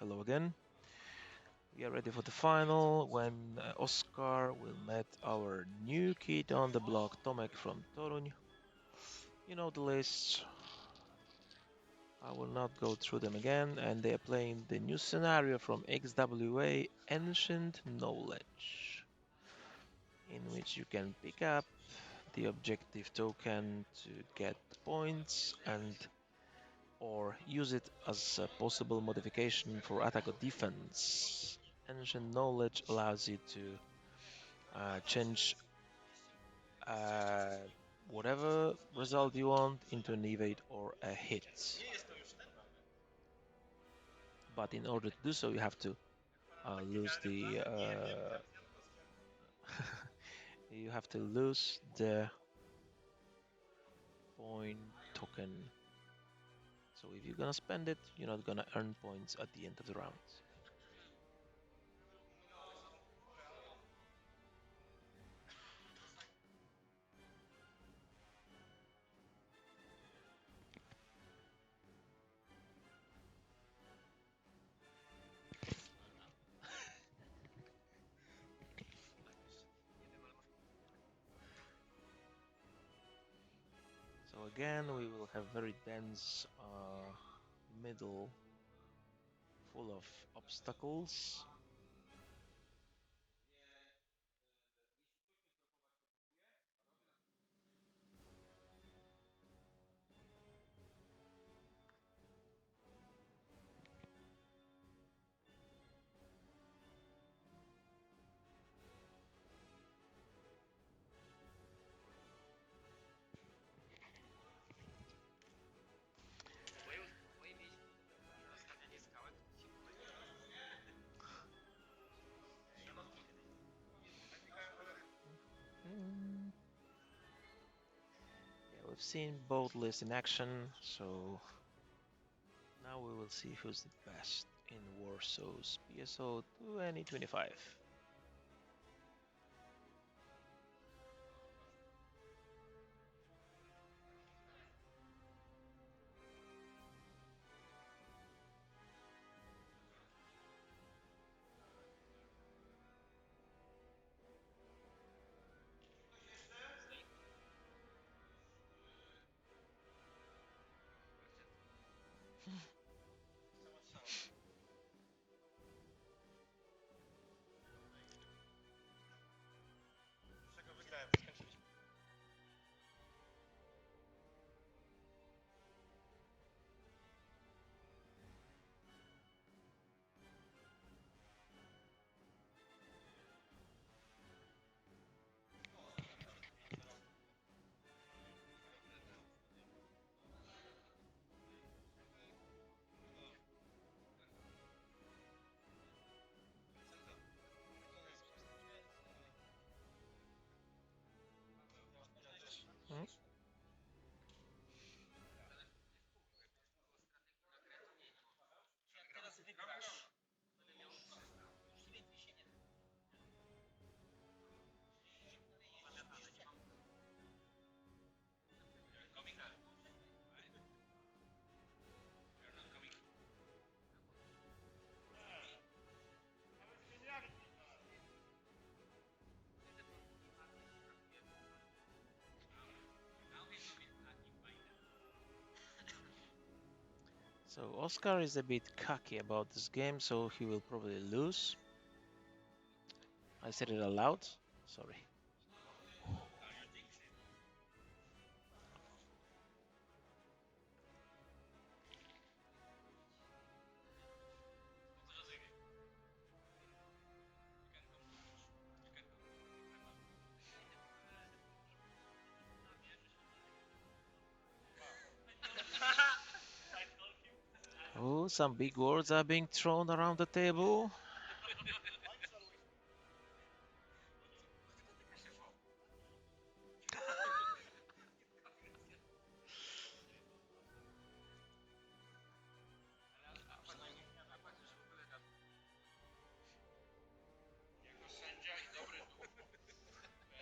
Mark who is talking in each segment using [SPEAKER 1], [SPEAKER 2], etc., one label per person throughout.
[SPEAKER 1] Hello again. We are ready for the final when Oscar will meet our new kid on the block, Tomek from Toruń. You know the list. I will not go through them again, and they are playing the new scenario from XWA, Ancient Knowledge, in which you can pick up the objective token to get points and or use it as a possible modification for attack or defense. Ancient Knowledge allows you to change uh, whatever result you want into an evade or a hit. But in order to do so, you have to lose the you have to lose the point token. So if you're gonna spend it, you're not gonna earn points at the end of the round. So again, we will have very dense middle full of obstacles. Mm, yeah, we've seen both lists in action, so now we will see who's the best in Warsaw's PSO 2025. Mm. So Oscar is a bit cocky about this game, so he will probably lose. I said it aloud. Sorry. Oh, some big words are being thrown around the table.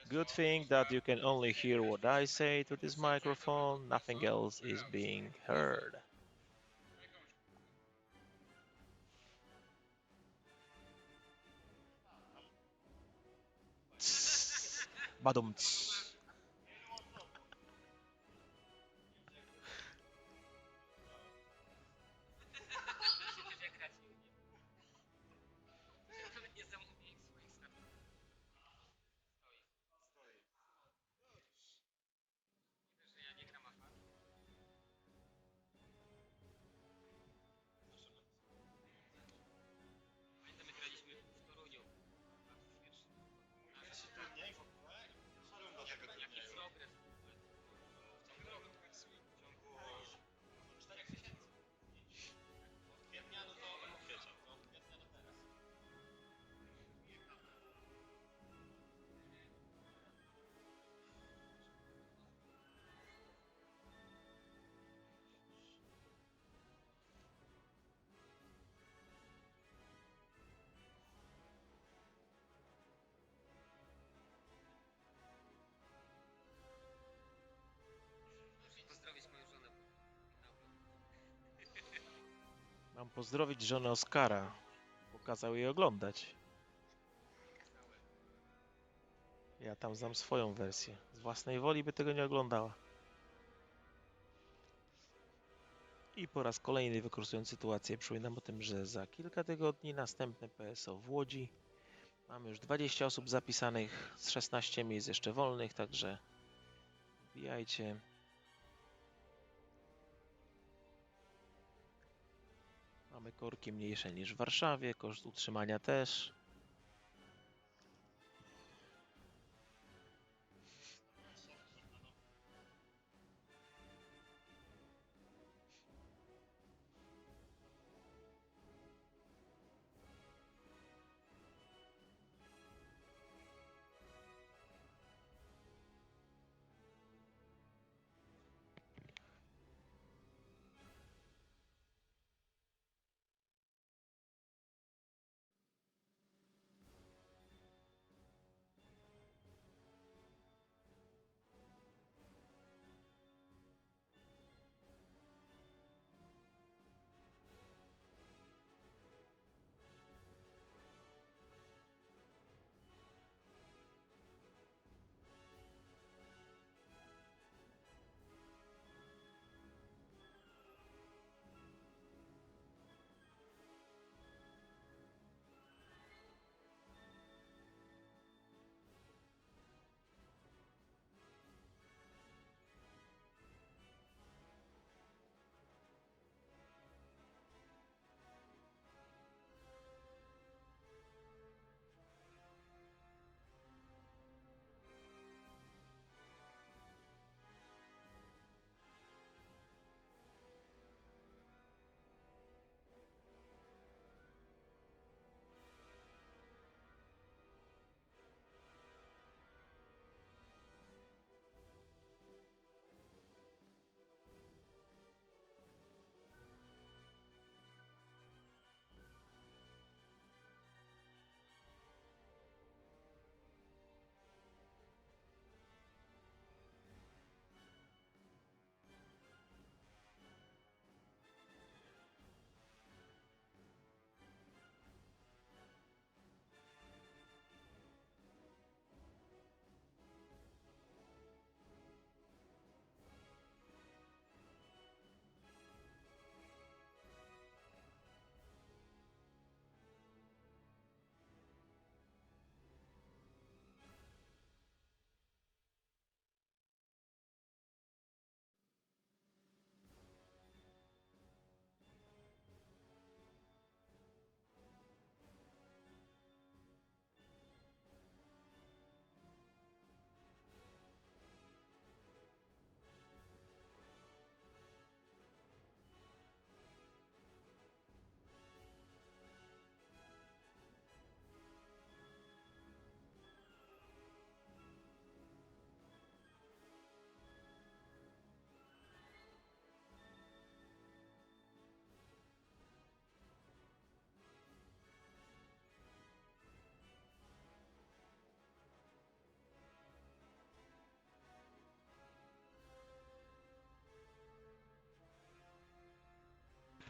[SPEAKER 1] Good thing that you can only hear what I say to this microphone, nothing else is being heard. Badumc. Mam pozdrowić żonę Oskara. Pokazał jej oglądać. Ja tam znam swoją wersję. Z własnej woli by tego nie oglądała. I po raz kolejny wykorzystując sytuację, przypominam o tym, że za kilka tygodni następne PSO w Łodzi. Mamy już 20 osób zapisanych, z 16 miejsc jeszcze wolnych, także wbijajcie. Mamy korki mniejsze niż w Warszawie, koszt utrzymania też.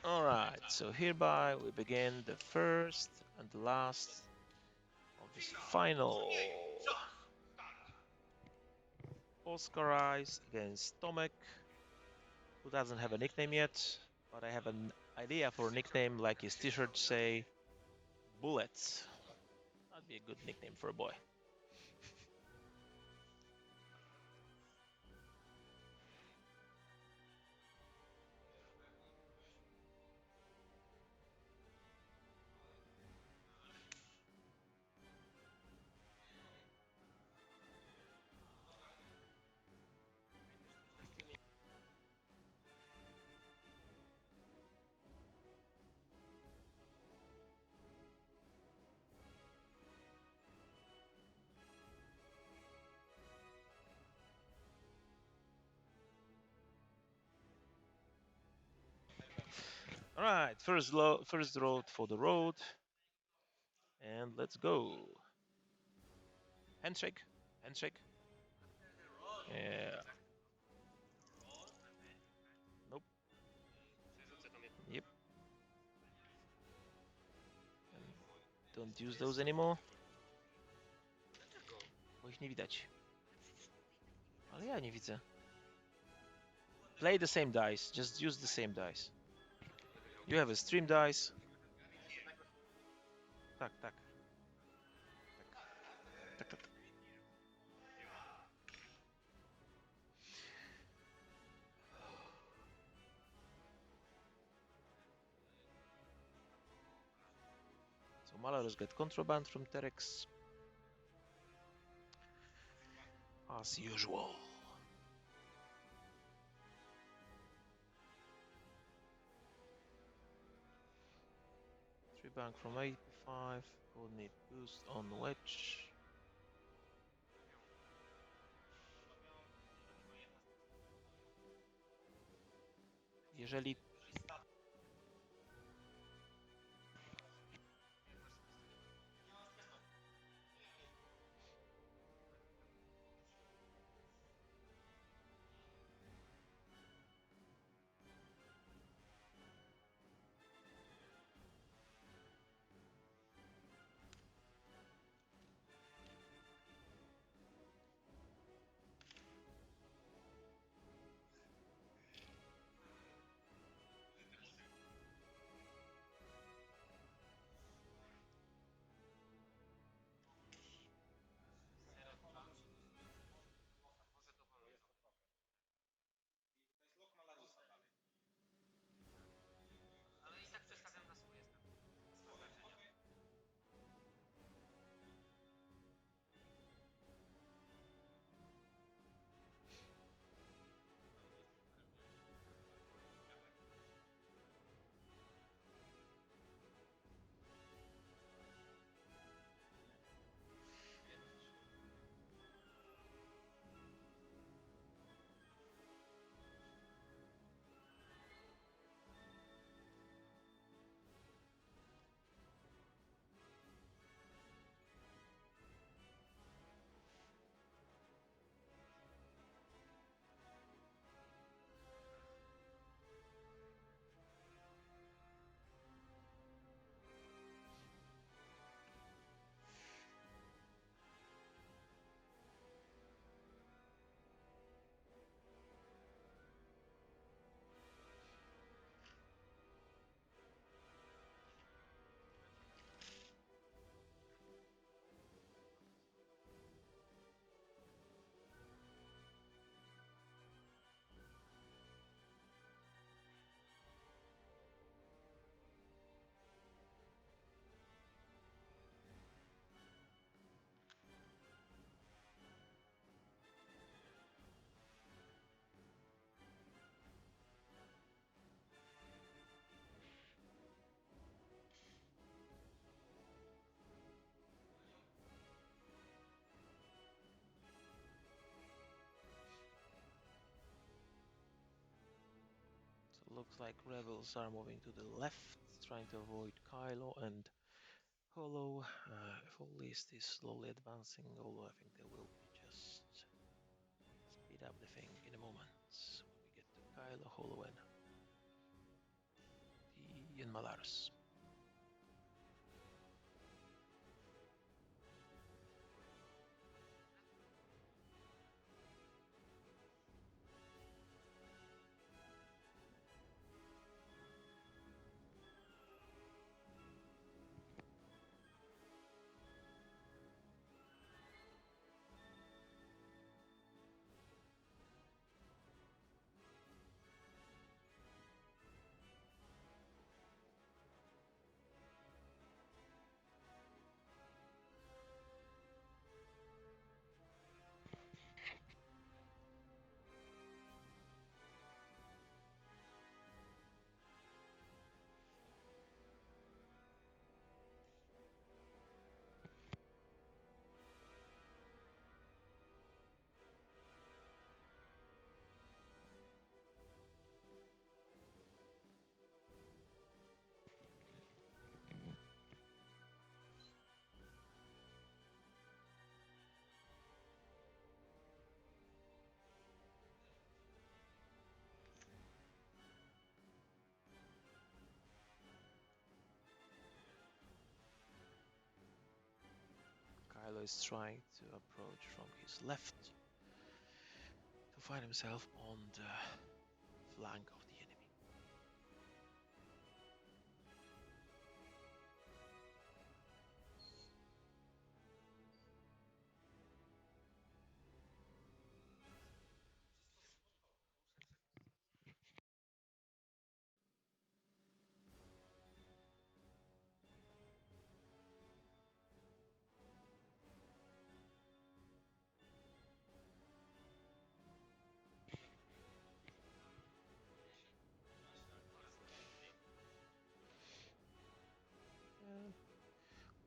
[SPEAKER 1] Alright, so hereby we begin the first and the last of this final Oscar Eyes against Tomek, who doesn't have a nickname yet, but I have an idea for a nickname, like his t-shirt say, Bullets. That'd be a good nickname for a boy. All right, first road for the road, and let's go. Handshake, handshake. Yeah. Nope. Yep. And don't use those anymore. Bo ich nie widać. Ale ja nie widzę. Play the same dice. Just use the same dice. You have a stream dice. Tak, tak. Tak, tak, tak. So Malorus get contraband from Terex. As usual. Three bank from 85. We'll need boost on wedge. Jeżeli looks like rebels are moving to the left, trying to avoid Kylo and Hollow. If all list is slowly advancing, although I think they will just speed up the thing in a moment when we get to Kylo, Hollow, and Malarus. is trying to approach from his left to find himself on the flank of the enemy.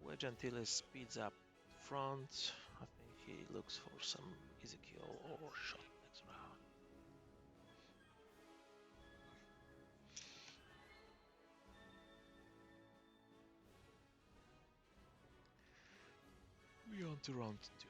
[SPEAKER 1] Wedge until he speeds up front. I think he looks for some easy kill or shot next round. We on to round 2.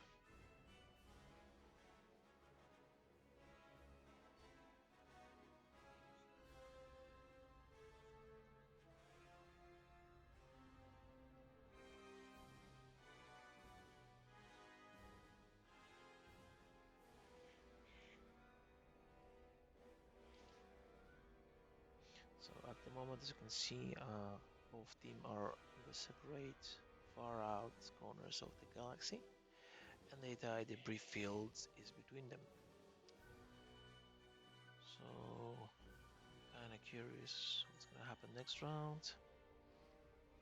[SPEAKER 1] So at the moment, as you can see, both teams are in the separate, far out corners of the galaxy, and the entire debris field is between them. So, kinda curious what's gonna happen next round.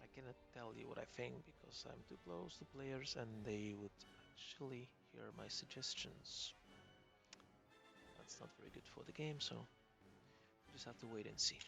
[SPEAKER 1] I cannot tell you what I think because I'm too close to players and they would actually hear my suggestions. That's not very good for the game, so we just have to wait and see.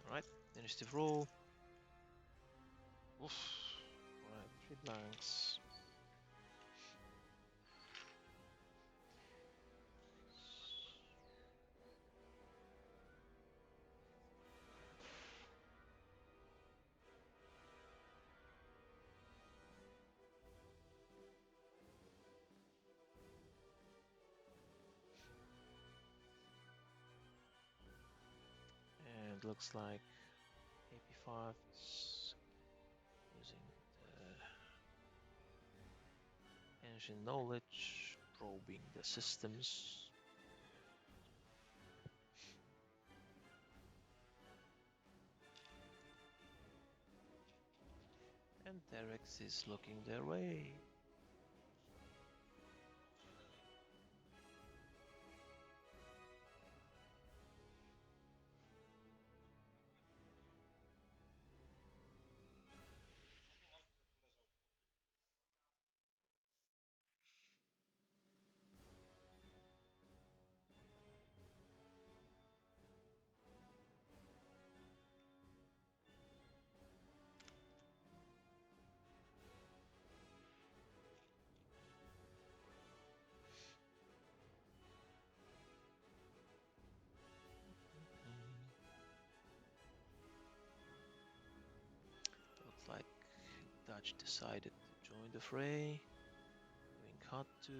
[SPEAKER 1] Alright, initiative roll. Oof. Alright, 3 blanks. And looks like AP5 is using the engine knowledge, probing the systems. And Derex is looking their way. Looks like Dutch decided to join the fray, doing cut to.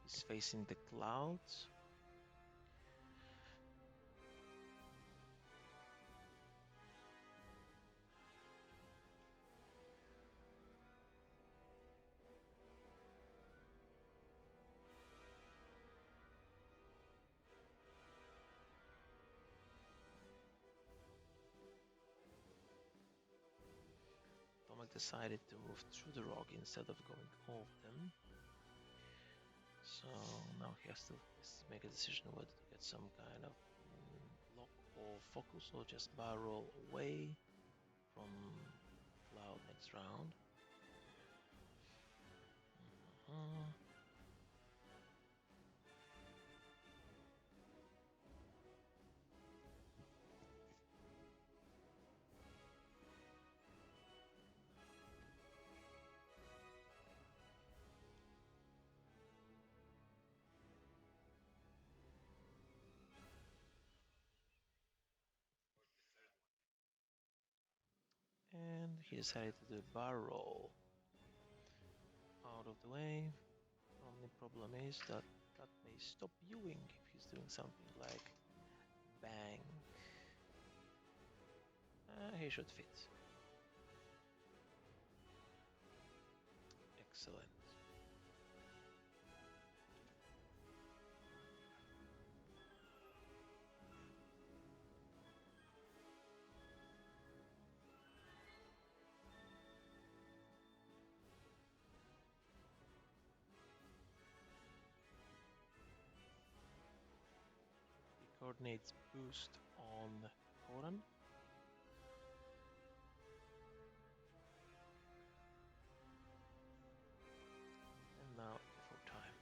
[SPEAKER 1] He's facing the clouds. decided to move through the rock instead of going off them. So now he has to make a decision whether to get some kind of lock or focus or just barrel away from cloud next round. And he decided to do a barrel out of the way. The only problem is that that may stop viewing if he's doing something like bang. He should fit. Excellent. Coordinates boost on Koran. And now for time.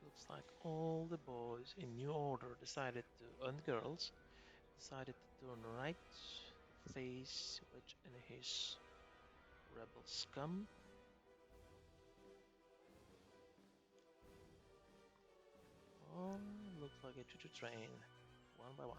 [SPEAKER 1] Looks like all the boys in new order decided to, and girls, decided to turn right to face Wedge and his rebel scum. Oh, looks like a choo-choo train, one by one.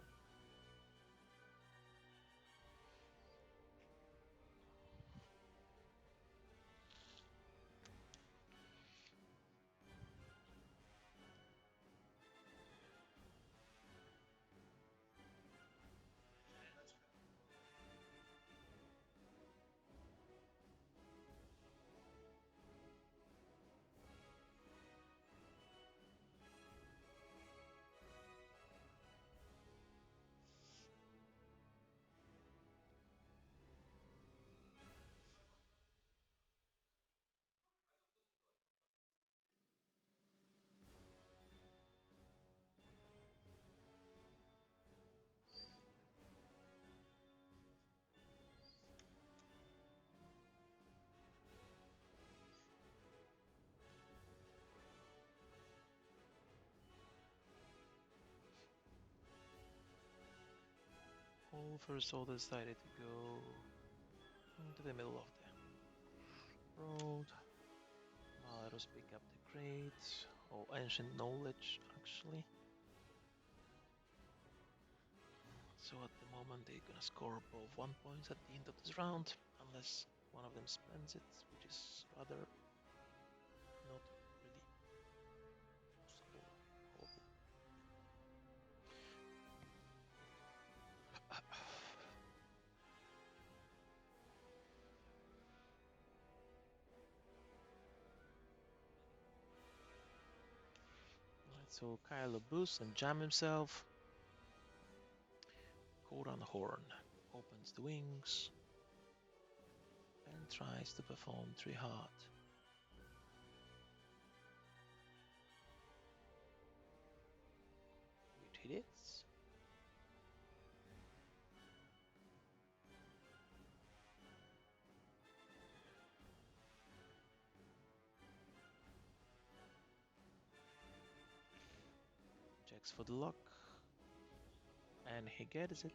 [SPEAKER 1] All first all decided to go into the middle of the road. Let us pick up the crates, or ancient knowledge actually. So at the moment they're gonna score above 1 point at the end of this round, unless one of them spends it, which is rather not really possible. Alright, so Kylo boosts and jam himself. Koran Horn opens the wings and tries to perform 3 hard. Which he did. Checks for the lock, and he gets it.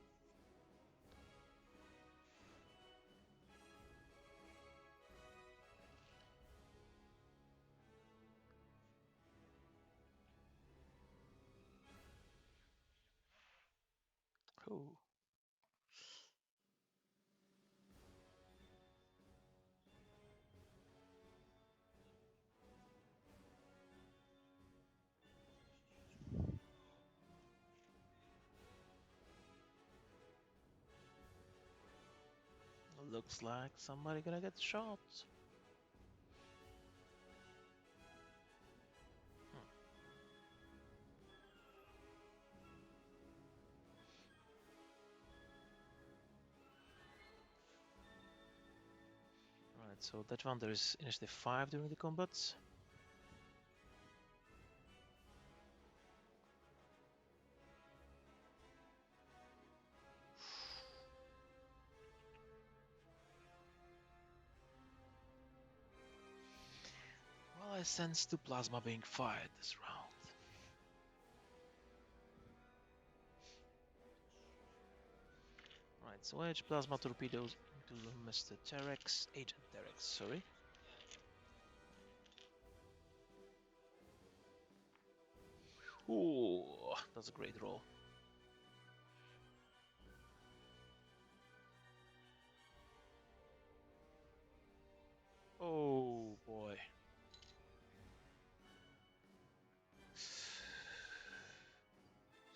[SPEAKER 1] Oh. Looks like somebody gonna get shot. Alright, so that one there is initiative 5 during the combats. Well, I sense 2 plasma being fired this round. Alright, so edge plasma torpedoes into Mr. Agent Terex, sorry. Ooh, that's a great roll. Oh boy.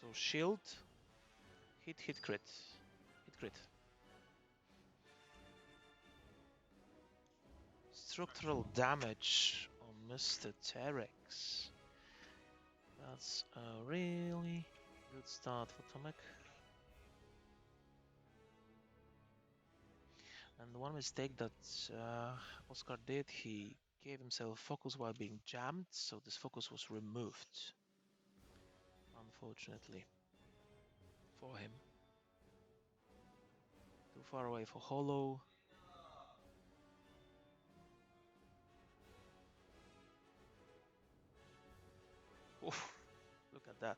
[SPEAKER 1] So shield, hit, crit, hit, crit. Structural damage on Mr. Terex. That's a really good start for Tomek. And one mistake that Oscar did, he gave himself focus while being jammed, so this focus was removed. Unfortunately for him. Too far away for Hollow. Oof, look at that.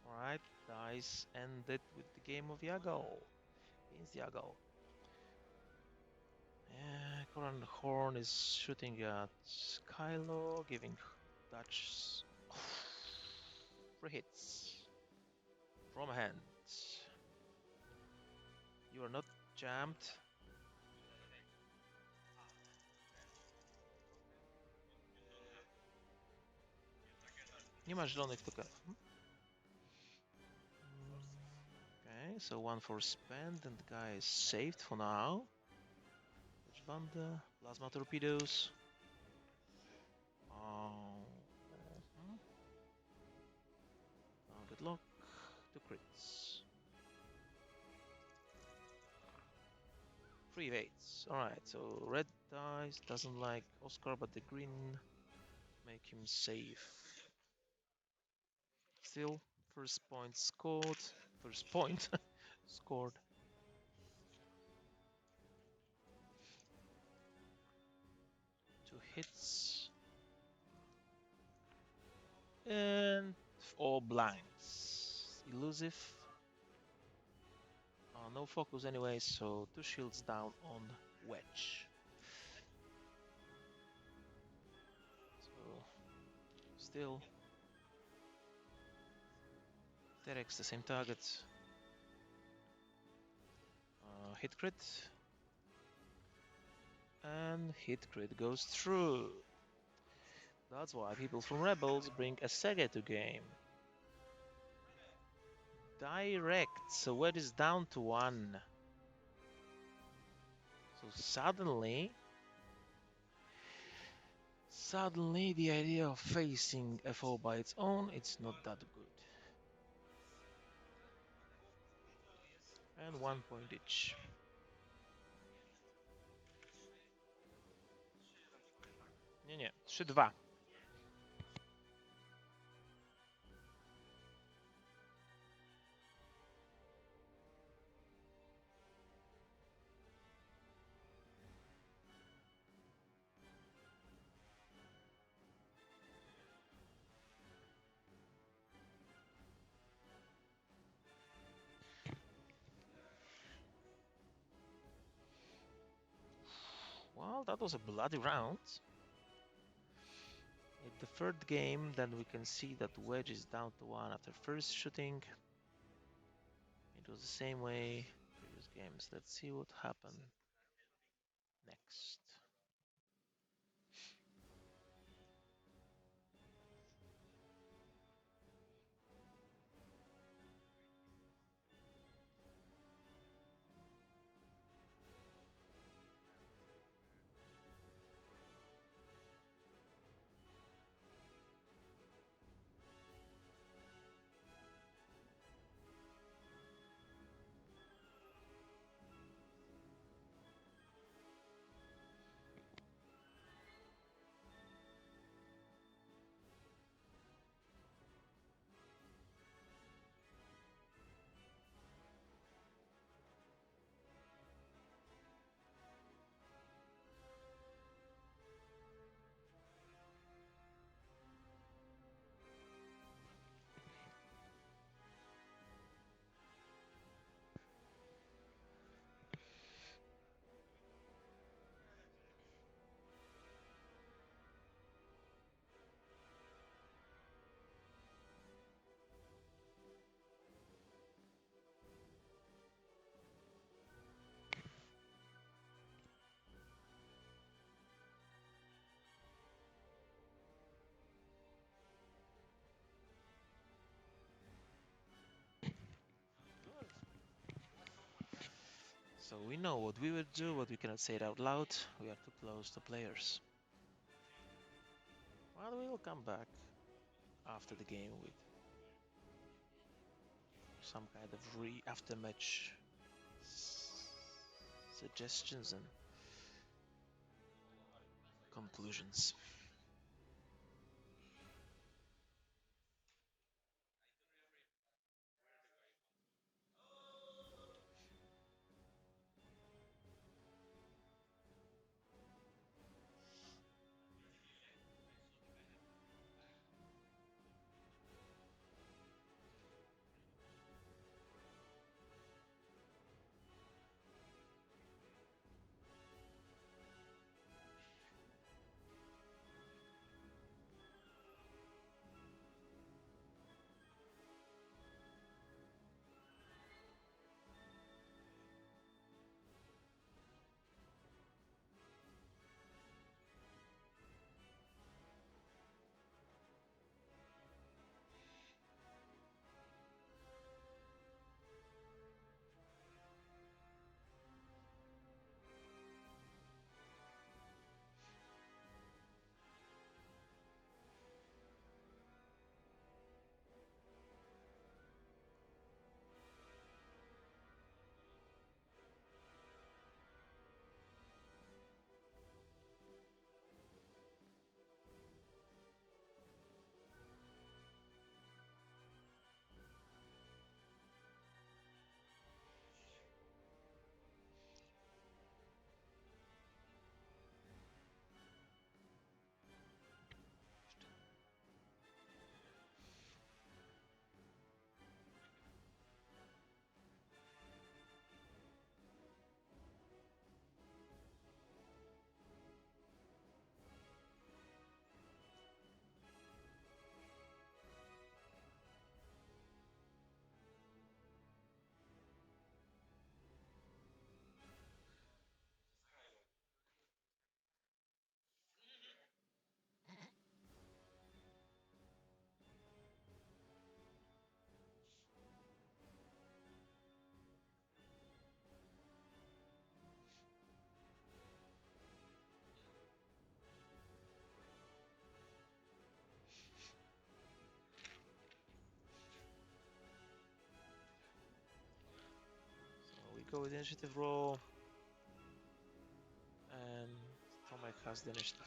[SPEAKER 1] Alright, dice ended with the game of Yago. Against Yago. Coran Horn is shooting at Kylo, giving Dutch 3 hits from hand. You are not jammed. Nie ma zielonych tokenów. Okay, so 1 for spend and the guy is saved for now. Banda, plasma torpedoes. Good luck. 2 crits. 3 evades. Alright, so red dice doesn't like Oscar, but the green make him safe. Still, first point scored. First point scored. Two hits. And all blanks. Elusive. No focus anyway, so 2 shields down on Wedge. So, still Terex, the same target. Hit crit. And hit crit goes through. That's why people from Rebels bring a Sega to game. Direct, so Wedge is down to 1. So suddenly the idea of facing a foe by its own, it's not that good. And 1 point each. Nie, 3-2. Well, that was a bloody round. In the third game, then we can see that Wedge is down to 1 after first shooting. In It was the same way previous games. Let's see what happened next. So we know what we will do, but we cannot say it out loud. We are too close to players. Well, we will come back after the game with some kind of after-match suggestions and conclusions. Go with initiative roll, and Tomek has the initiative.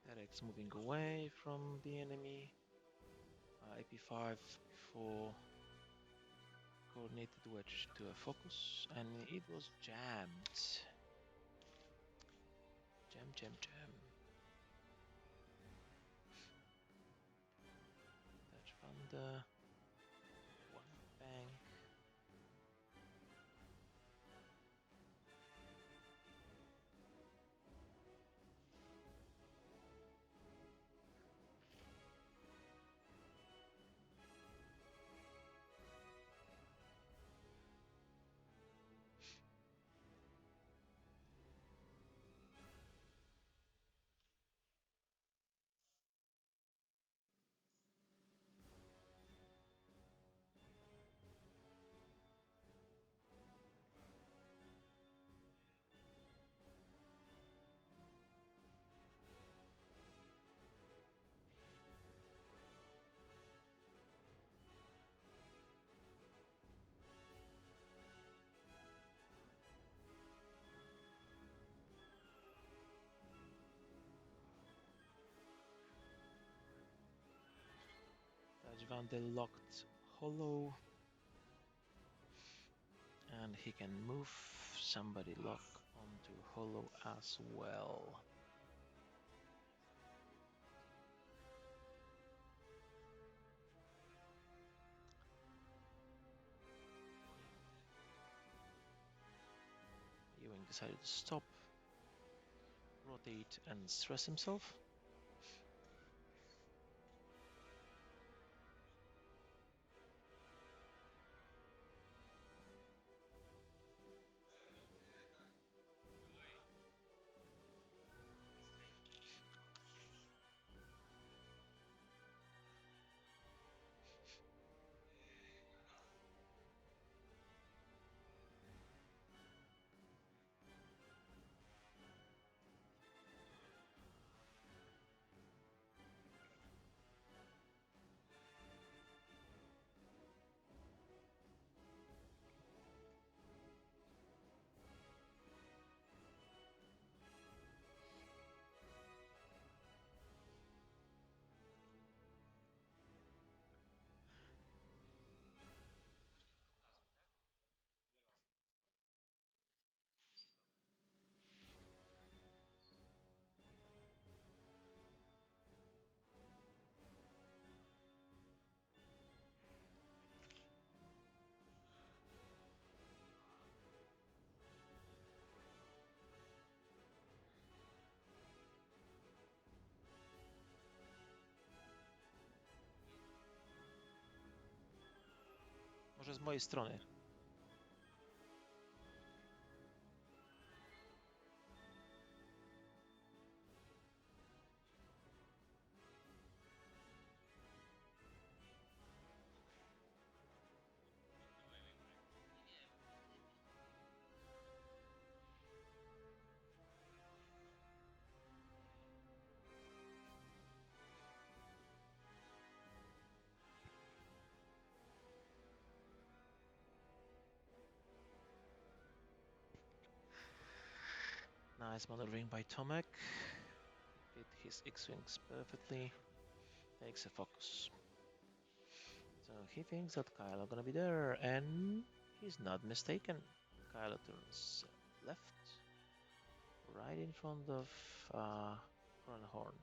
[SPEAKER 1] Derek's moving away from being knight b5 before coordinated wedge to a focus, and it was jammed. Jam. Dutch Wanda. One bang. Vande locked hollow, and he can move somebody lock onto hollow as well. Ewing decided to stop, rotate and stress himself. Może z mojej strony. Nice maneuvering by Tomek. Did his X-wings perfectly. Takes a focus. So he thinks that Kylo gonna be there, and he's not mistaken. Kylo turns left, right in front of Horn.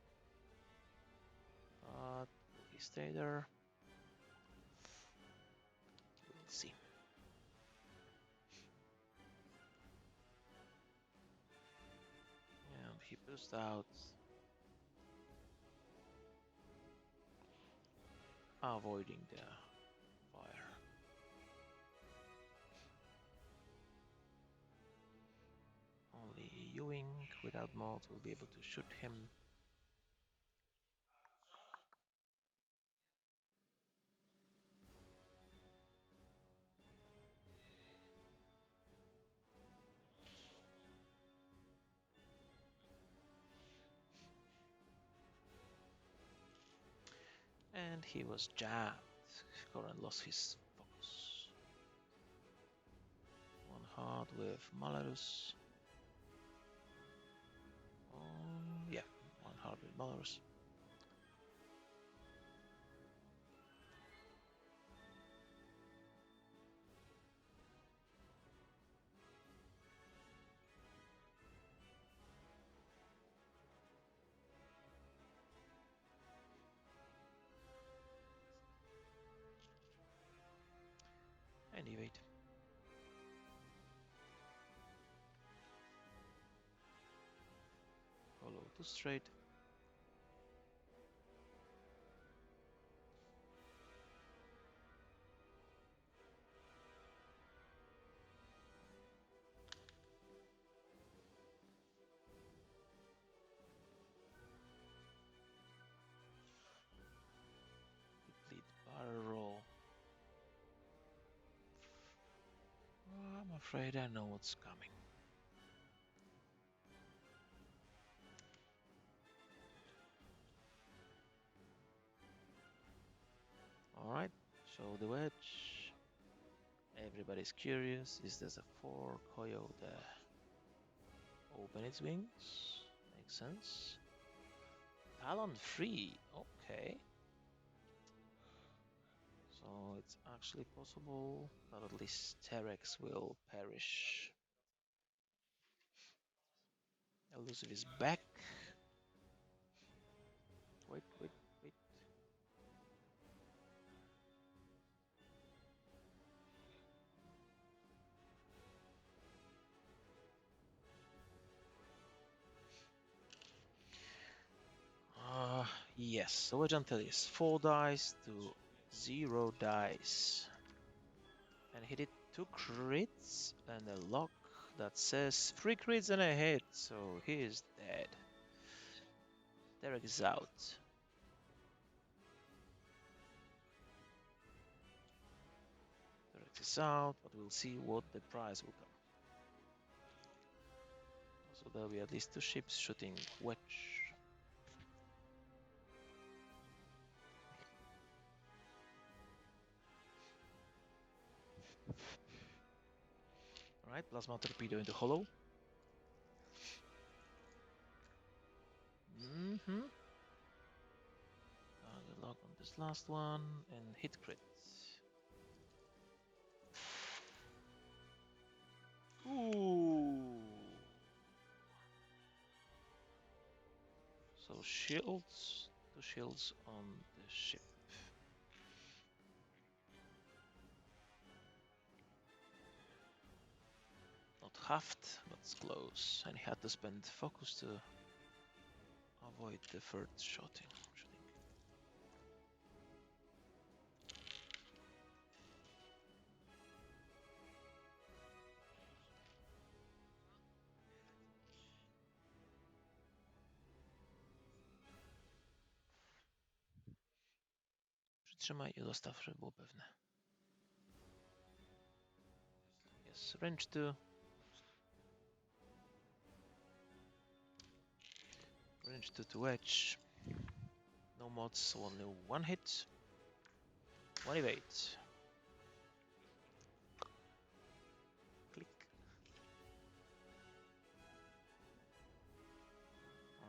[SPEAKER 1] But will he stay there? We'll see. And he pushed out, avoiding the fire. Only Ewing without mod will be able to shoot him. And he was jabbed. Goran lost his focus. One hard with Malarus. Yeah, one hard with Malarus. and evade. Follow to straight. Complete barrel roll. Oh, I'm afraid I know what's coming. Alright, show the wedge. Everybody's curious. Is there a 4 coyote? Open its wings. Makes sense. Talon free. Okay. So it's actually possible that at least Terex will perish. Elusive is back. Wait. Yes, so wedge until is 4 dice to 0 dice. And he did 2 crits and a lock that says 3 crits and a hit, so he is dead. Derek is out. Derek is out, but we'll see what the prize will come. So there'll be at least 2 ships shooting wedge. Alright, plasma torpedo into hollow. Target lock on this last one and hit crit. Ooh. So shields, 2 shields on the ship. Not halved, but it's close, and he had to spend focus to avoid the third shooting. Przytrzymaj i zostaw, żeby było pewne. Yes, range 2. Range 2 to edge. No mods, so only 1 hit. 1 evade. Click.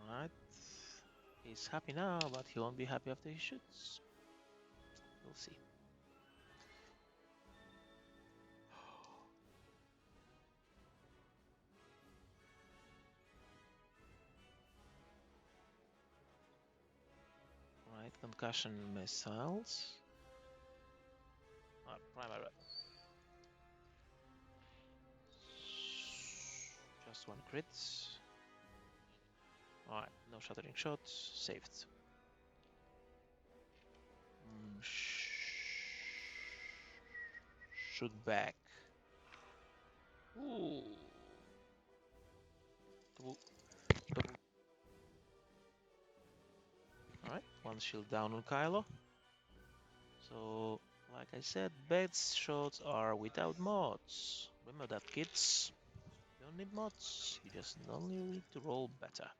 [SPEAKER 1] Alright. He's happy now, but he won't be happy after he shoots. We'll see. Alright, concussion missiles. Primary. Just 1 crit. Alright, no shattering shots. Saved. Shoot back. Ooh. Alright, 1 shield down on Kylo. So, like I said, best shots are without mods. Remember that, kids. You don't need mods, you just only need to roll better.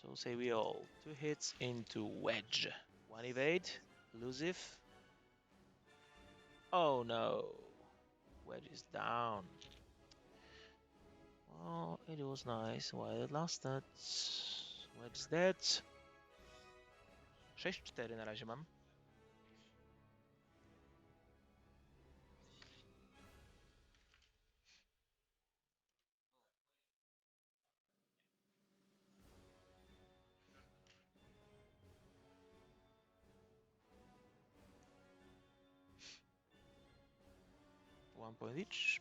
[SPEAKER 1] So say we all. 2 hits into wedge. 1 evade. Elusive. Oh no. Wedge is down. Well, it was nice while it lasted. Wedge dead. 6-4 na razie mam. 1 point each.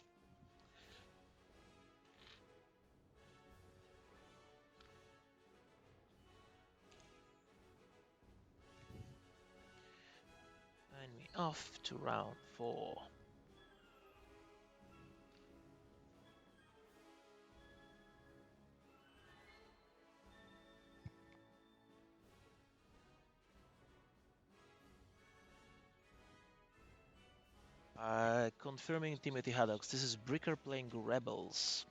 [SPEAKER 1] And we off to round 4. Confirming Timothy Haddocks. This is Bricker playing Rebels.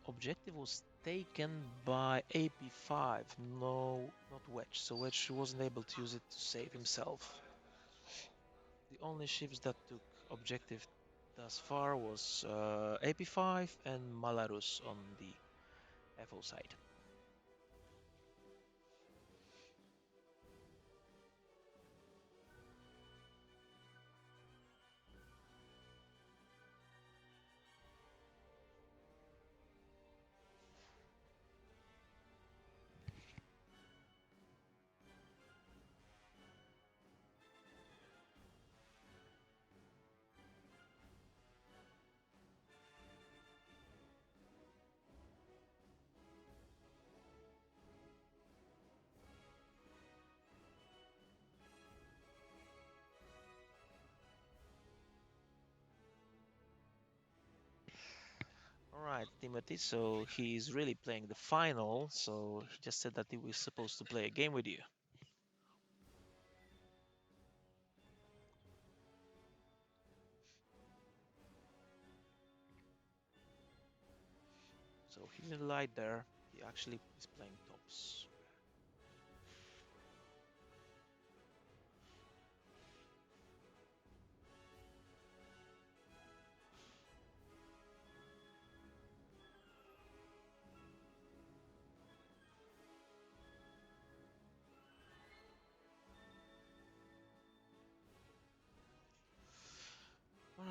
[SPEAKER 1] Objective was taken by AP5. No, not Wedge. So Wedge wasn't able to use it to save himself. The only ships that took objective thus far was AP5 and Malarus on the FO side. Alright, Timothy, so he's really playing the final, so he just said that he was supposed to play a game with you. So he didn't lie there, he actually is playing tops.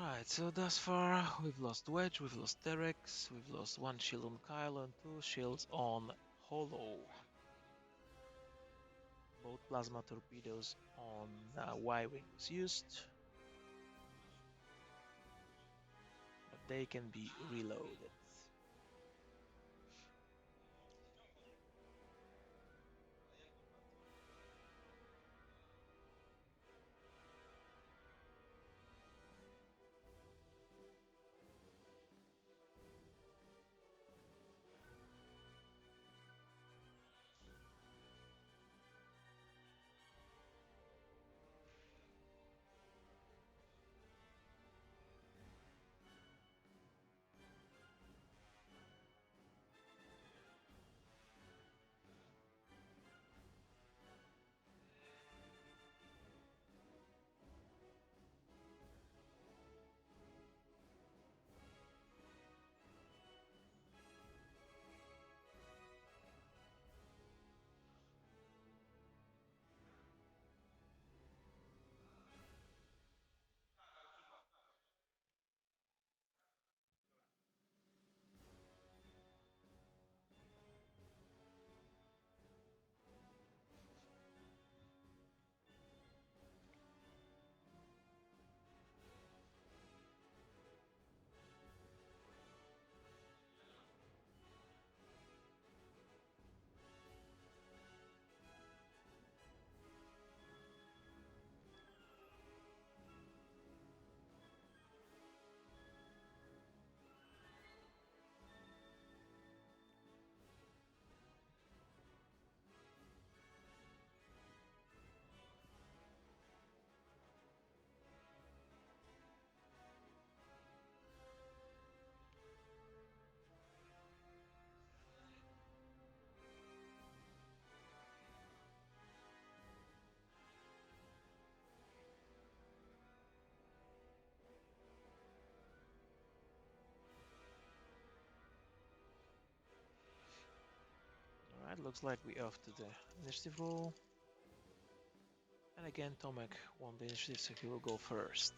[SPEAKER 1] Alright, so thus far we've lost Wedge, we've lost Terex, we've lost 1 shield on Kyle and 2 shields on Hollow. Both plasma torpedoes on Y-wing was used, but they can be reloaded. Alright, looks like we're off to the initiative roll. And again, Tomek won the initiative, so he will go first.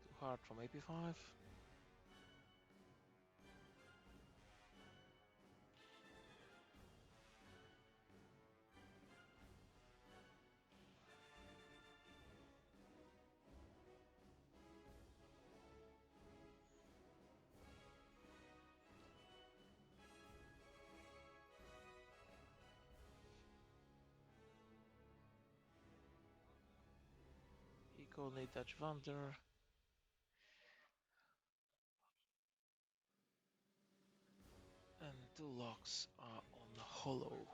[SPEAKER 1] Too hard from AP5. only Dutch Wander. And 2 locks are on hollow.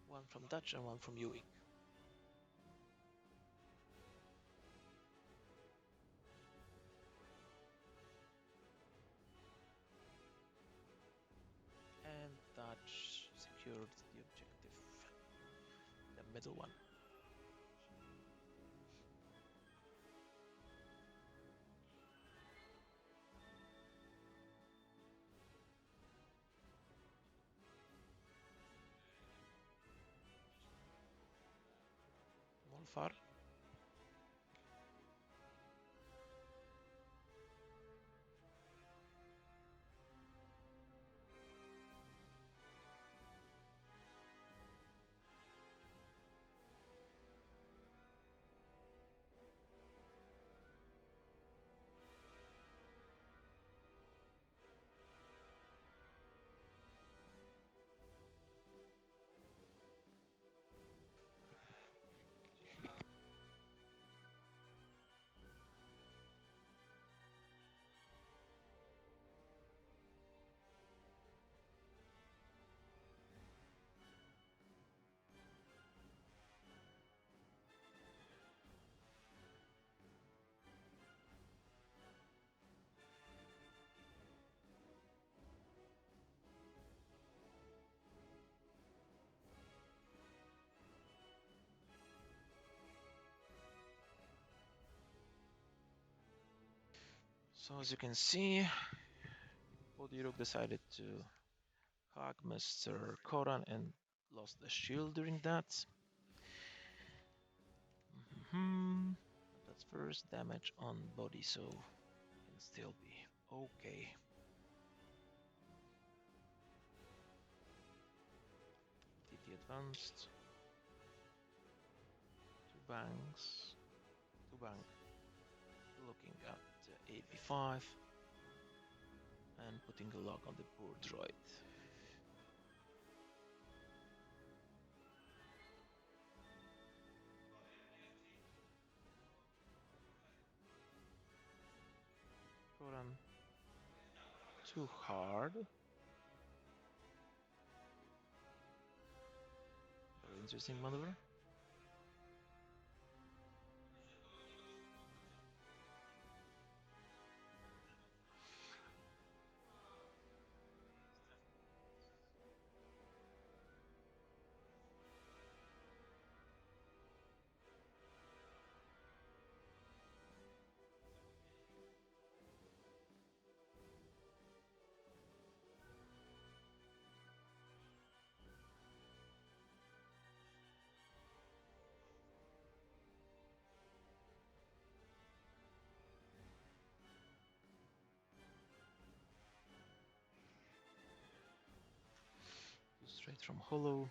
[SPEAKER 1] One from Dutch and one from Ewing. And Dutch secured the objective, the middle one. Far. So as you can see, Podiruk decided to hug Mr. Koran and lost a shield during that. That's first damage on body, so can still be okay. TT advanced. Two bank. Looking at 8b5 and putting a lock on the poor droid. Koran too hard. Very interesting maneuver. Straight from hollow.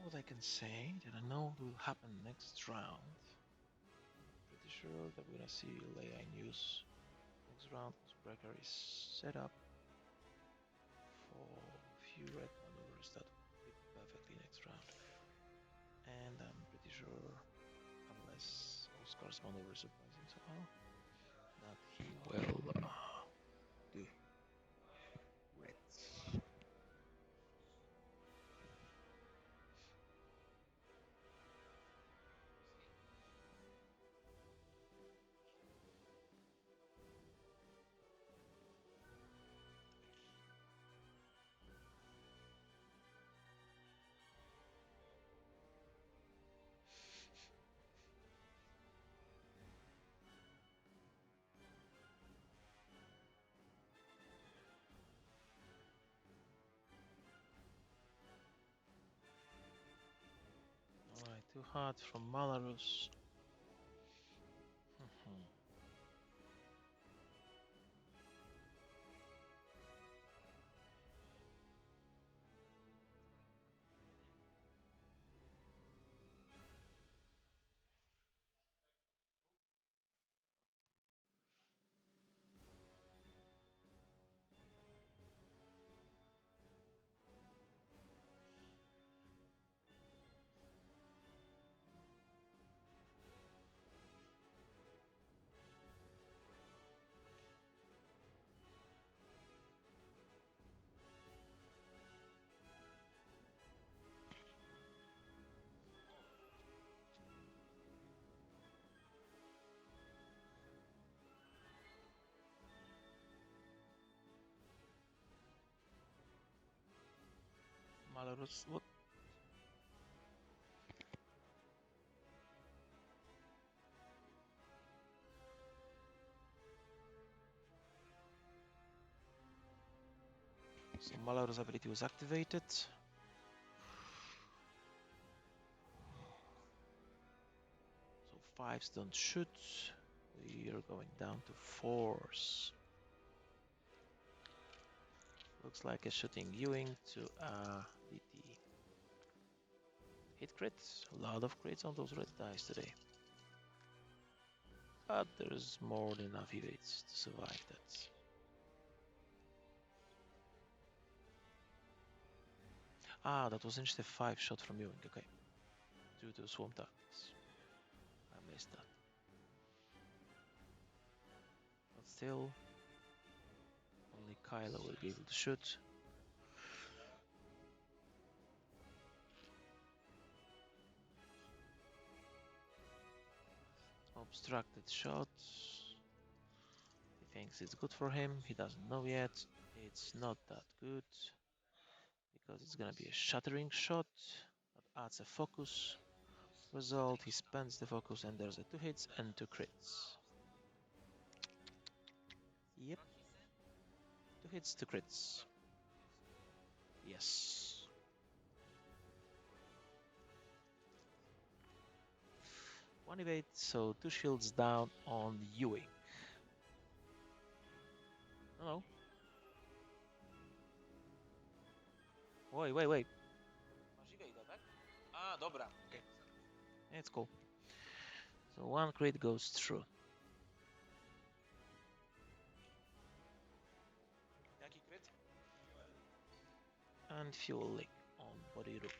[SPEAKER 1] What I can say that I know will happen next round. Pretty sure that we're gonna see Leia news next round. Breaker is set up for a few red maneuvers that will fit perfectly next round. And I'm pretty sure, unless Oscar's maneuver surprises him somehow, that he will do reds. too hard from Malarus. Malarus, what? So Malarus ability was activated. So 5s don't shoot. We are going down to 4s. Looks like a shooting Ewing to a DT. Hit crits, a lot of crits on those red dice today. But there's more than enough evades to survive that. Ah, that was initiative 5 shot from Ewing, okay. Due to swarm targets. I missed that. But still, only Kylo will be able to shoot. Obstructed shot. He thinks it's good for him. He doesn't know yet. It's not that good because it's gonna be a shattering shot that adds a focus. Result, he spends the focus and there's a 2 hits and 2 crits. Yep. 2 hits, 2 crits. Yes. One evade, so 2 shields down on Ewing. No. Wait. Masz evade'a, tak? Ah, dobra. Okay. It's cool. So 1 crit goes through. Jaki crit? And fuel leak on body rook.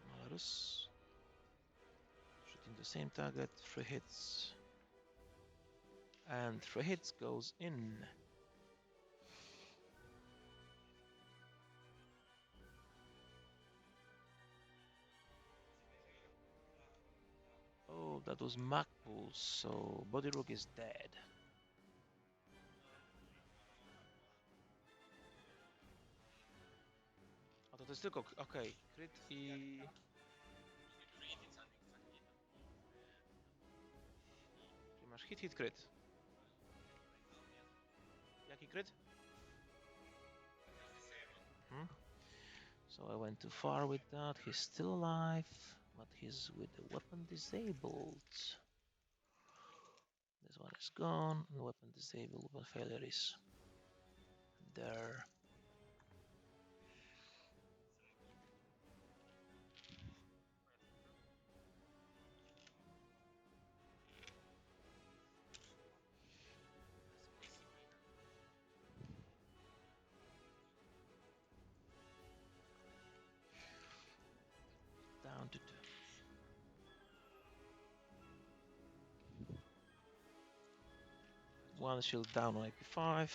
[SPEAKER 1] Malarus. Shooting the same target, 3 hits. And 3 hits goes in. Oh, that was Macbull, so body rook is dead. A to jest tylko, okej, crit i... Czyli masz hit, crit. Jaki crit? So I went too far with that. He's still alive, but he's with the weapon disabled. This one is gone, and weapon disabled, weapon failure is there. Down to 2. One shield down on AP5.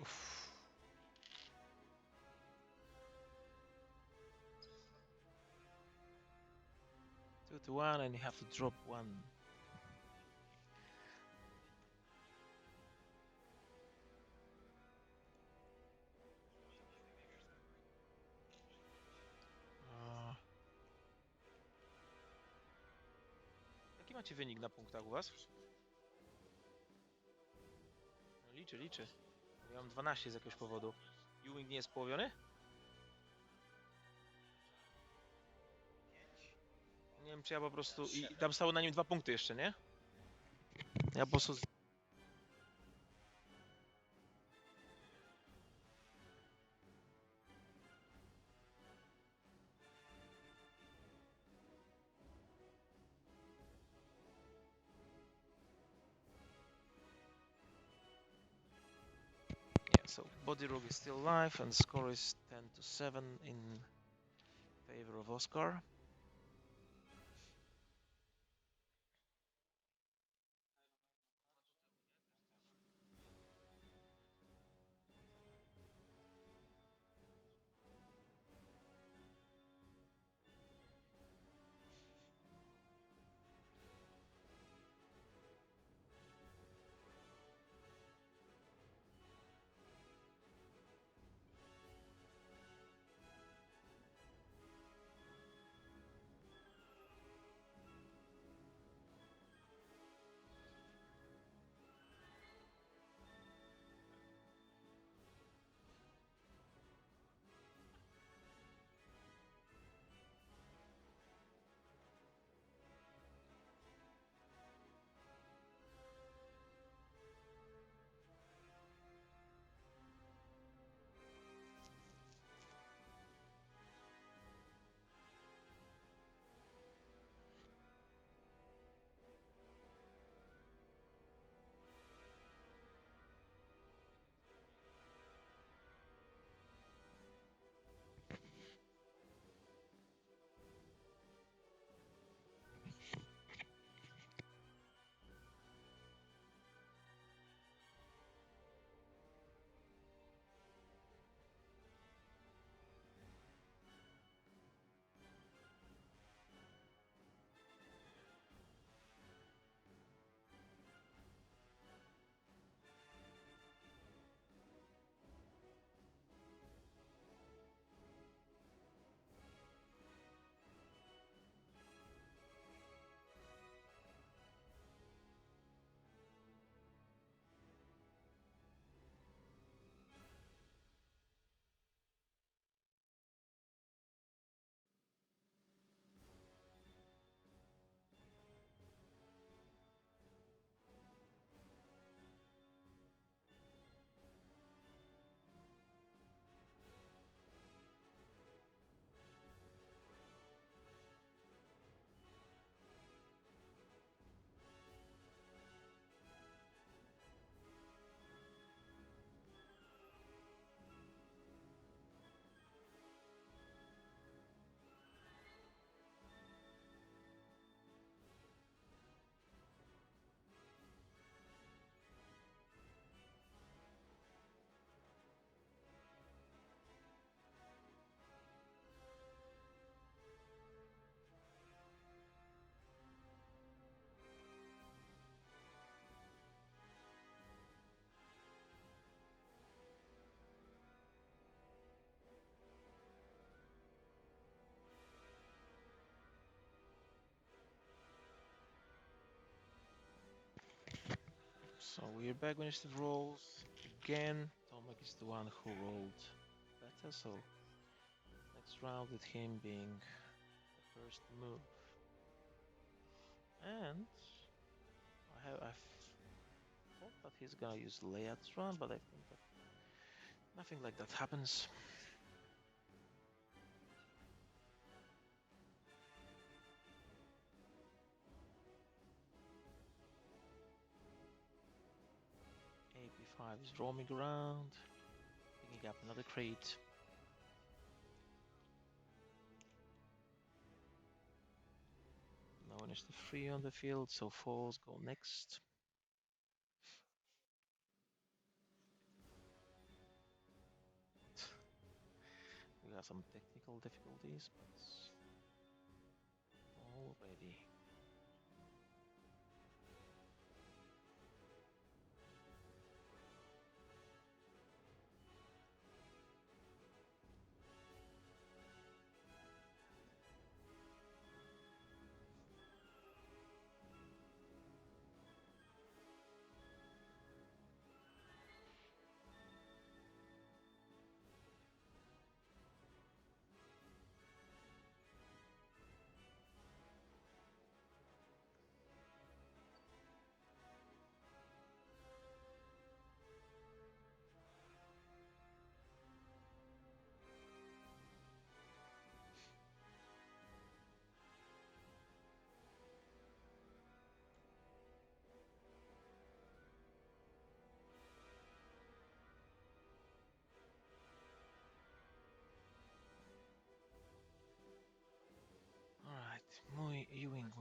[SPEAKER 1] Oof. 2 to 1, and you have to drop 1. macie wynik na punktach u was? No, liczę. Ja mam 12 z jakiegoś powodu. Ewing nie jest połowiony? Nie wiem, czy ja po prostu... I tam stało na nim 2 punkty jeszcze, nie? Ja po prostu... Yeah, so Body Rogue is still alive and the score is 10-7 in favor of Oscar. So we're back when it's the rolls again. Tomek is the one who rolled better, so next round with him being the first move. And I thought that he's gonna use layouts run, but I think that nothing like that happens. AP5 is roaming around, picking up another crate. No one is the free on the field, so fours go next. We got some technical difficulties, but already.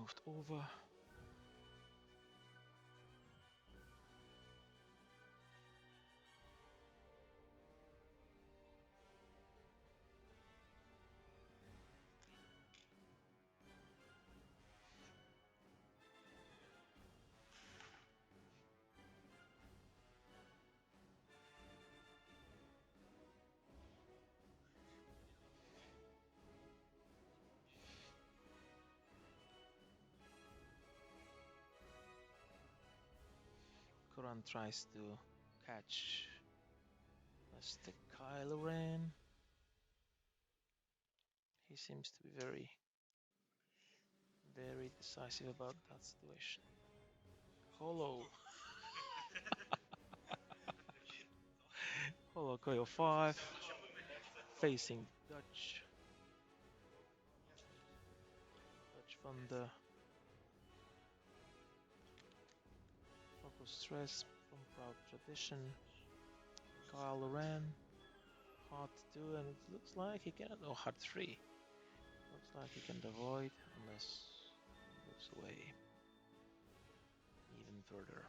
[SPEAKER 1] moved over. Koran tries to catch Mr. Kylo Ren. He seems to be very decisive about that situation. Holo. Holo Koyo 5. Facing Dutch. Dutch Thunder. Focus Stress from Proud Tradition. Kylo Ren. Hard 2, and it looks like he cannot. Oh, hard 3. Looks like he can avoid unless he moves away even further.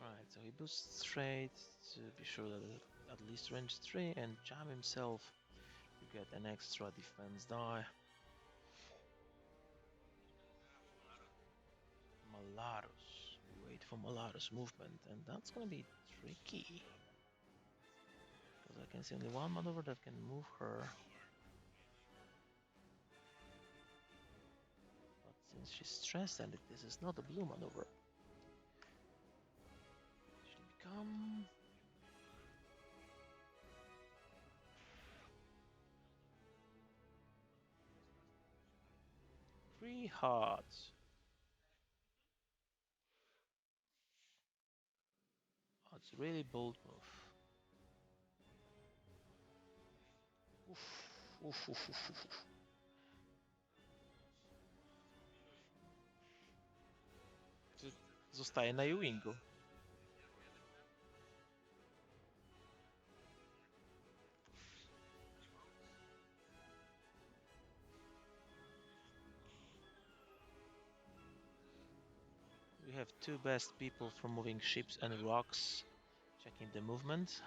[SPEAKER 1] Alright, so he boosts straight to be sure that at least range 3 and jam himself to get an extra defense die. Malarus. We wait for Malarus movement, and that's gonna be tricky. Because I can see only one maneuver that can move her. But since she's stressed and this is not a blue maneuver, she'll become... Three hearts. Oh, it's a really bold move. Oof, oof, oof, oof, oof, oof. Zostaje na Ewingu. We have two best people for moving ships and rocks, checking the movement.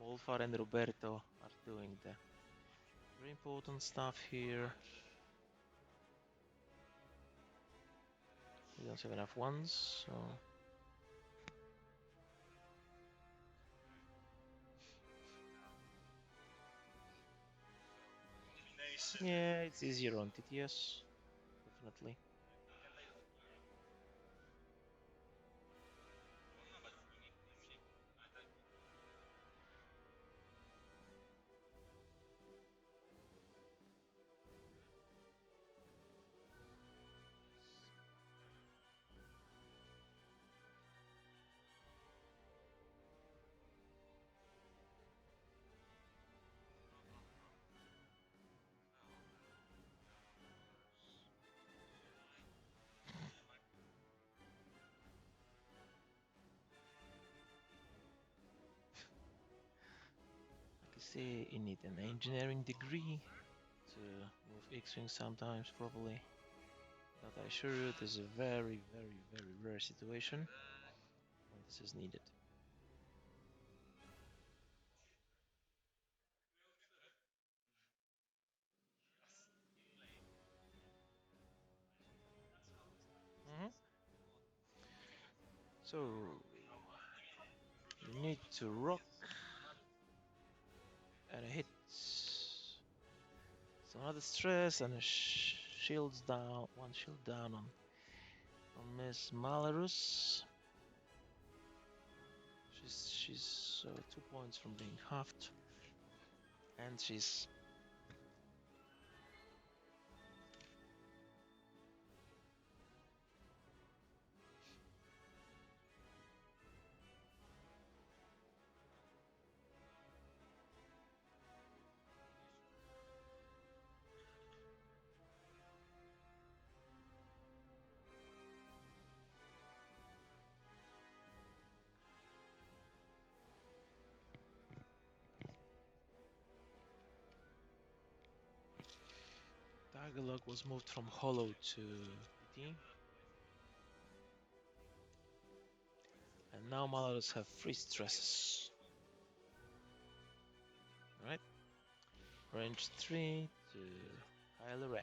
[SPEAKER 1] Molfar and Roberto are doing the very important stuff here. We don't have enough ones, so... Yeah, it's easier on TTS, definitely. See, you need an engineering degree to move X-Wing sometimes, probably. But I assure you, this is a very, very, very rare situation when this is needed. So, you need to rock and a hit. So another stress and a shields down, one shield down on Miss Malarus. She's 2 points from being halved, and she's Tagalog was moved from Hollow to PT. And now Malaros have 3 stresses. Right? Range 3 to Kylo Ren.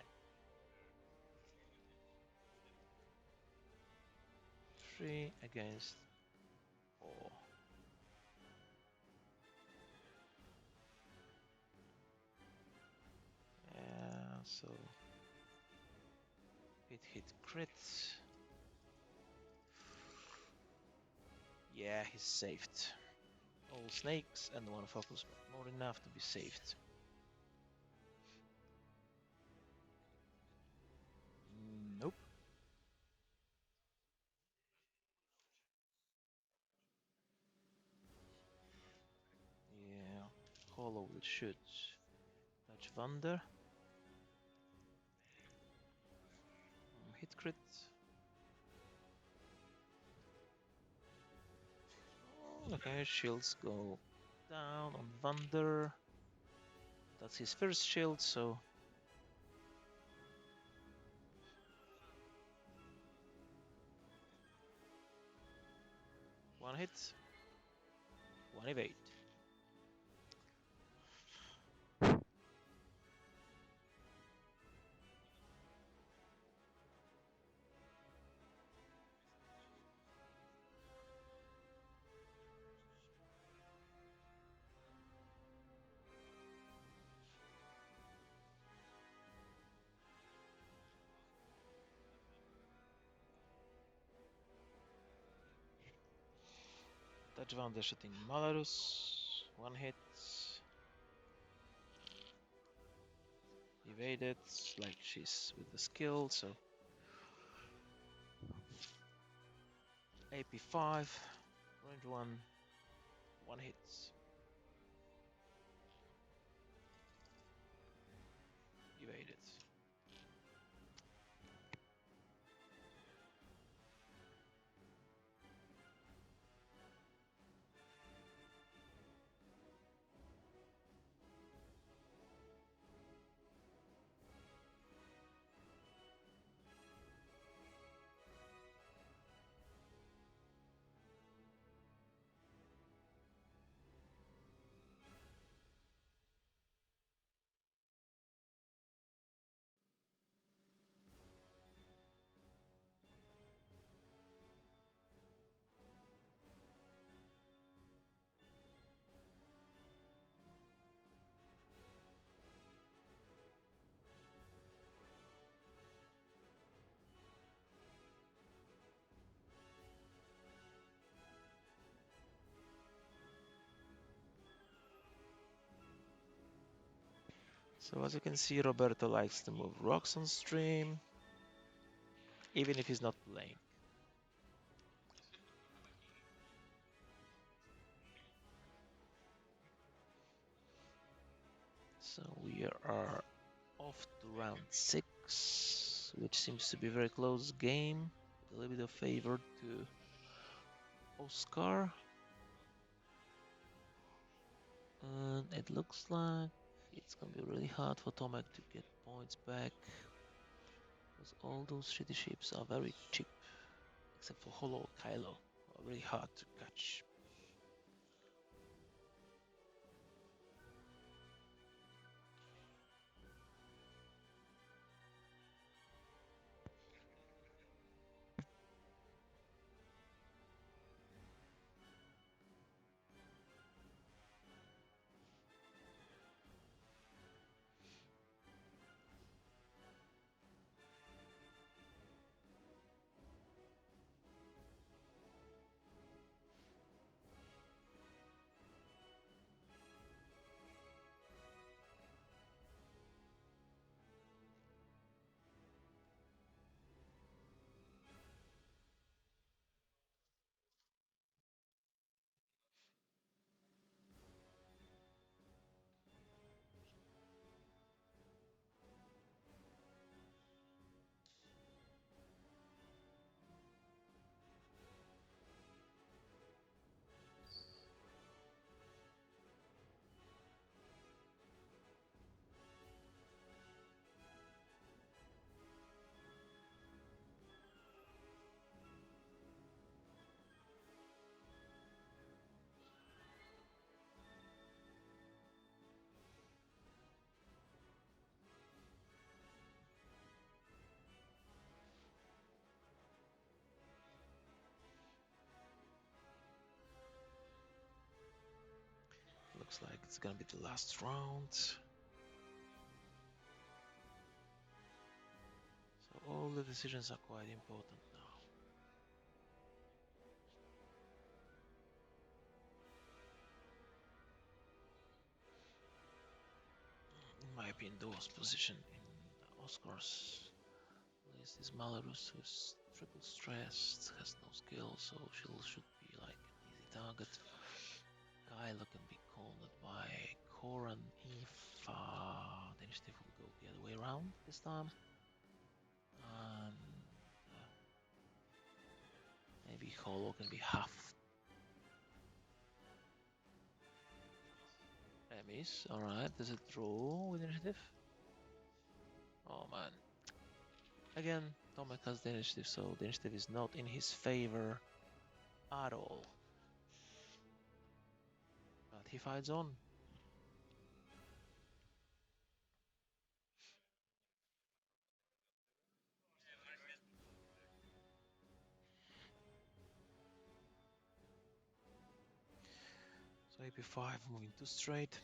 [SPEAKER 1] 3 against 4. Yeah, so hit crit. Yeah, he's saved. All snakes and 1 focus, but more enough to be saved. Nope. Yeah, Hollow will shoot. Touch Vander. Hit crit. Okay, shields go down on Vander. That's his first shield, so one hit, one evade. Touch Vander shooting Malarus, one hit. Evaded, like she's with the skill, so AP5, range 1, one hit. Evaded. So as you can see, Roberto likes to move rocks on stream, even if he's not playing. So we are off to round 6, which seems to be a very close game, with a little bit of favor to Oscar. And it looks like it's gonna be really hard for Tomek to get points back, because all those shitty ships are very cheap, except for Hollow Kylo, are really hard to catch. Looks like it's gonna be the last round. So all the decisions are quite important now. In my opinion, the worst position in the Oscars list is Malarus, who's triple stressed, has no skill, so she should be like an easy target. Kyla can be cornered by Koran if the initiative will go the other way around this time. And maybe Holo can be half. Emmys, alright, does it draw with initiative? Oh man. Again, Tomek has the initiative, so the initiative is not in his favor at all. But he fights on. So AP5 moving to straight.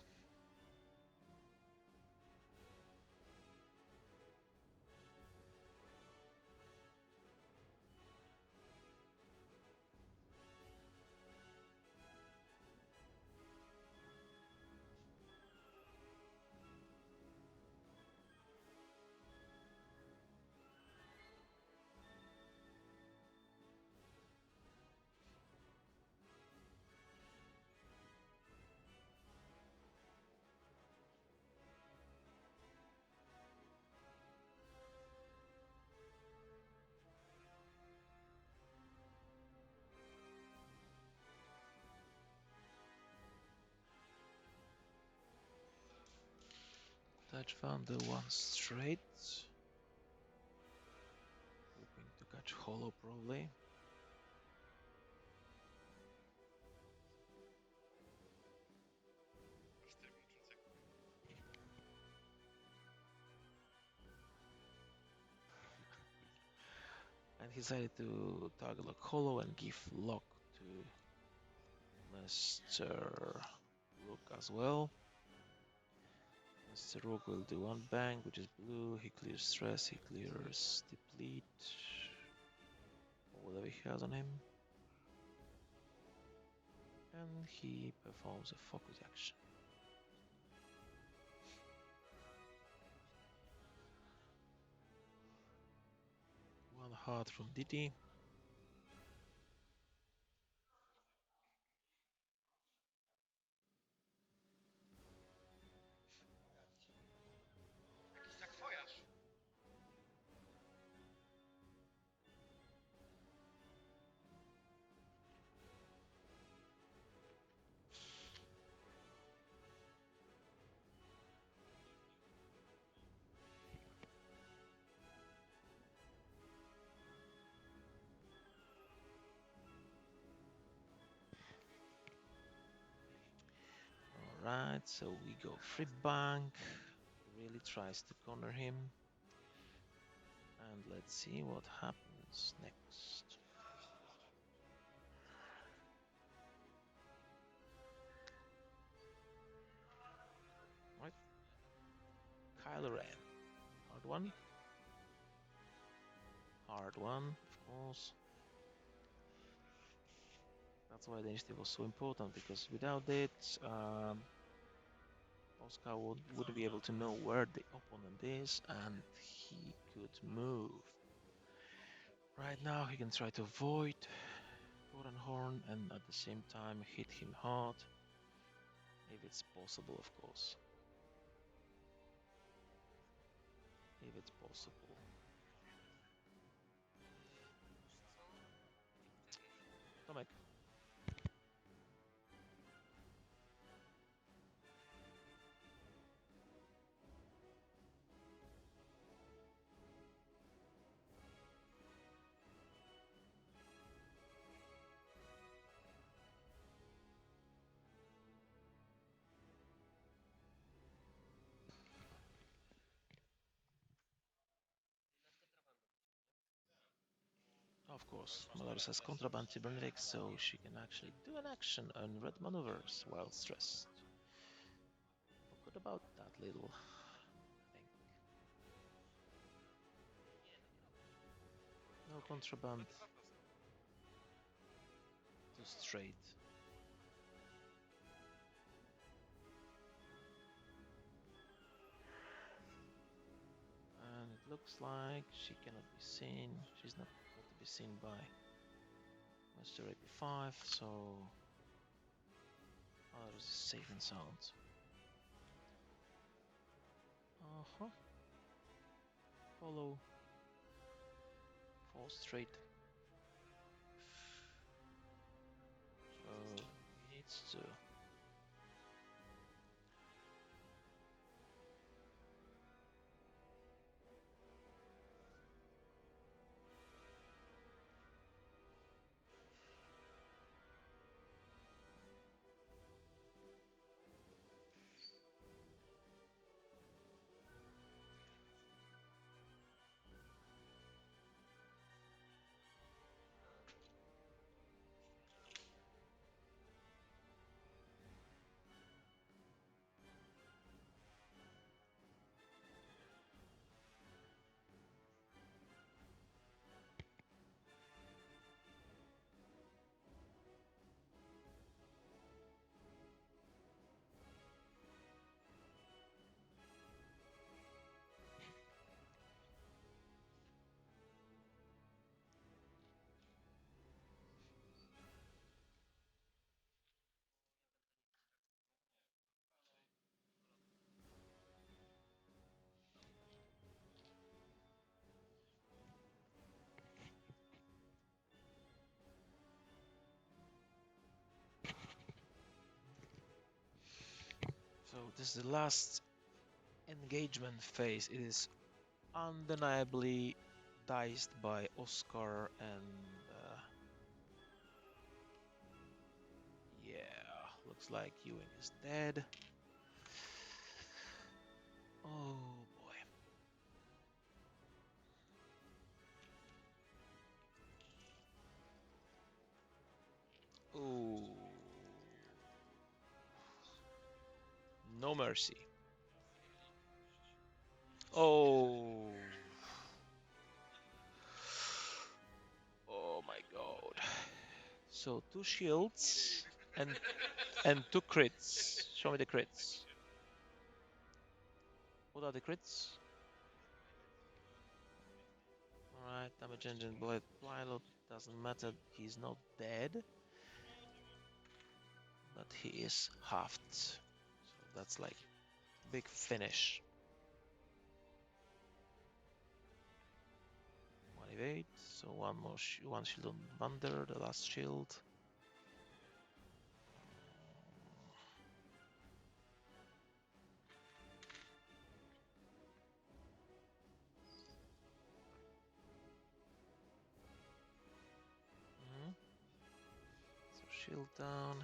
[SPEAKER 1] Touch found the one straight. Hoping to catch Holo probably. And he decided to target lock Holo and give lock to Mr. Rook as well. Mr. Rook will do one bang, which is blue. He clears stress, he clears deplete, or whatever he has on him. And he performs a focus action. One heart from Didi. Alright, so we go free bank. Really tries to corner him. And let's see what happens next. Right. Kylo Ren. Hard one. Hard one, of course. That's why the initiative was so important, because without it, Oscar wouldn't be able to know where the opponent is, and he could move. Right now he can try to avoid Golden Horn and at the same time hit him hard, if it's possible, of course. If it's possible. Tomek. Of course, Malarus has contraband cybernetics, so she can actually do an action on red maneuvers while stressed. about that little thing? No contraband. Too straight. And it looks like she cannot be seen. She's not to be seen by Master 85, so that was safe and sound. Follow. Fall straight. So he needs to. So this is the last engagement phase. It is undeniably diced by Oscar and yeah, looks like Ewing is dead. Oh boy. Oh. No mercy. Oh. Oh my god. So 2 shields and 2 crits. Show me the crits. What are the crits? Alright, damage engine, blade, pilot, doesn't matter, he's not dead. But he is halved. So that's like big finish. 1 evade, so one more one shield on Vander, the last shield. So shield down.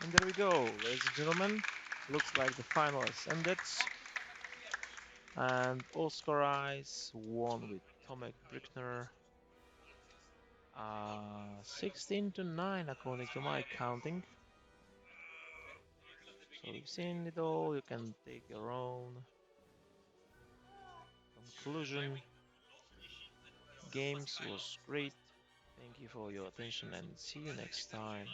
[SPEAKER 1] And there we go, ladies and gentlemen. Looks like the final has ended. And Oscar Eyes won with Tomek Brickner. 16-9 according to my counting. So you've seen it all, you can take your own conclusion. Games was great. Thank you for your attention and see you next time.